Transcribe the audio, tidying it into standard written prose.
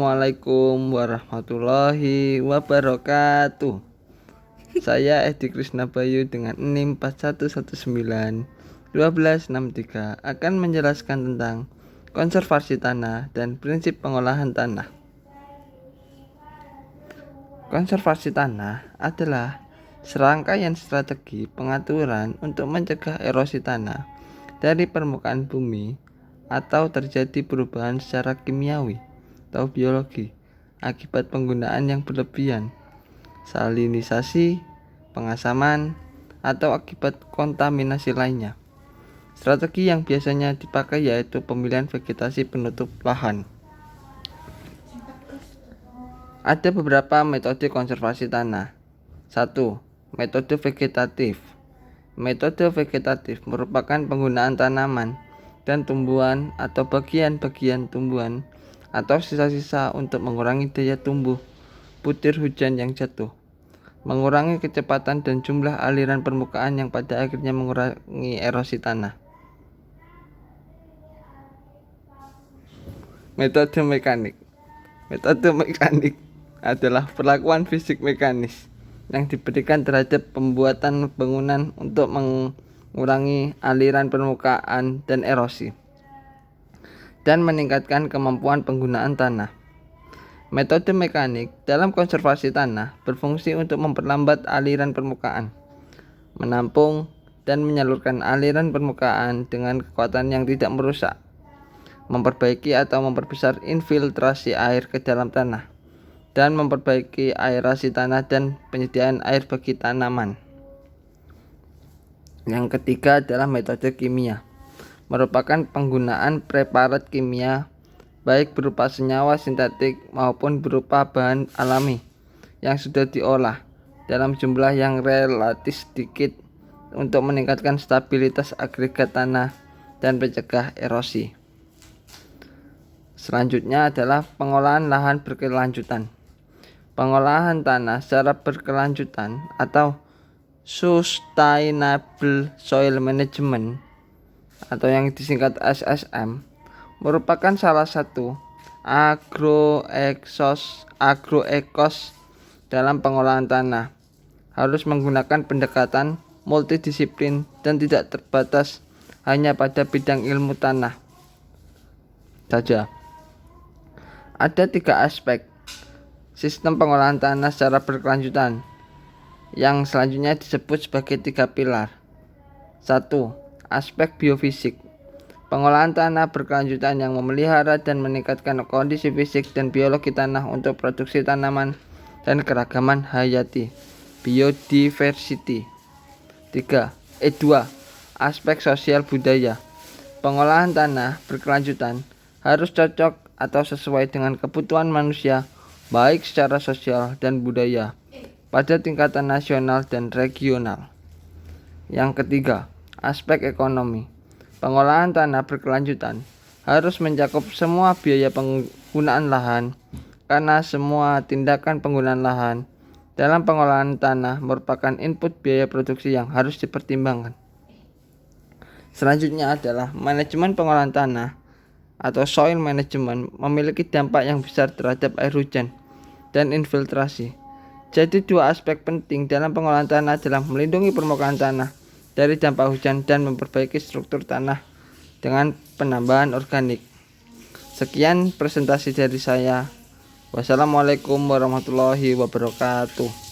Assalamualaikum warahmatullahi wabarakatuh. Saya Edi Krisna Bayu dengan NIM 41191263 akan menjelaskan tentang konservasi tanah dan prinsip pengolahan tanah. Konservasi tanah adalah serangkaian strategi pengaturan untuk mencegah erosi tanah dari permukaan bumi atau terjadi perubahan secara kimiawi atau biologi akibat penggunaan yang berlebihan, salinisasi, pengasaman, atau akibat kontaminasi lainnya. Strategi yang biasanya dipakai yaitu pemilihan vegetasi penutup lahan. Ada beberapa metode konservasi tanah. 1. Metode vegetatif. Metode vegetatif merupakan penggunaan tanaman dan tumbuhan atau bagian-bagian tumbuhan atau sisa-sisa untuk mengurangi daya tumbuh butir hujan yang jatuh, mengurangi kecepatan dan jumlah aliran permukaan yang pada akhirnya mengurangi erosi tanah. Metode mekanik. Metode mekanik adalah perlakuan fisik mekanis yang diberikan terhadap pembuatan bangunan untuk mengurangi aliran permukaan dan erosi dan meningkatkan kemampuan penggunaan tanah. Metode mekanik dalam konservasi tanah berfungsi untuk memperlambat aliran permukaan, menampung dan menyalurkan aliran permukaan dengan kekuatan yang tidak merusak, memperbaiki atau memperbesar infiltrasi air ke dalam tanah, dan memperbaiki aerasi tanah dan penyediaan air bagi tanaman. Yang ketiga adalah metode kimia, merupakan penggunaan preparat kimia baik berupa senyawa sintetik maupun berupa bahan alami yang sudah diolah dalam jumlah yang relatif sedikit untuk meningkatkan stabilitas agregat tanah dan mencegah erosi. Selanjutnya adalah pengolahan lahan berkelanjutan. Pengolahan tanah secara berkelanjutan atau Sustainable Soil Management atau yang disingkat SSM merupakan salah satu agroekos dalam pengolahan tanah. Harus menggunakan pendekatan multidisiplin dan tidak terbatas hanya pada bidang ilmu tanah saja. Ada 3 aspek sistem pengolahan tanah secara berkelanjutan yang selanjutnya disebut sebagai 3 pilar. 1. Aspek biofisik. Pengolahan tanah berkelanjutan yang memelihara dan meningkatkan kondisi fisik dan biologi tanah untuk produksi tanaman dan keragaman hayati, biodiversity. 2. Aspek sosial budaya. Pengolahan tanah berkelanjutan harus cocok atau sesuai dengan kebutuhan manusia baik secara sosial dan budaya pada tingkatan nasional dan regional. Yang ketiga, aspek ekonomi. Pengolahan tanah berkelanjutan harus mencakup semua biaya penggunaan lahan karena semua tindakan penggunaan lahan dalam pengolahan tanah merupakan input biaya produksi yang harus dipertimbangkan. Selanjutnya adalah manajemen pengolahan tanah atau soil management memiliki dampak yang besar terhadap air hujan dan infiltrasi. Jadi 2 aspek penting dalam pengolahan tanah adalah melindungi permukaan tanah dari dampak hujan dan memperbaiki struktur tanah dengan penambahan organik. Sekian presentasi dari saya. Wassalamualaikum warahmatullahi wabarakatuh.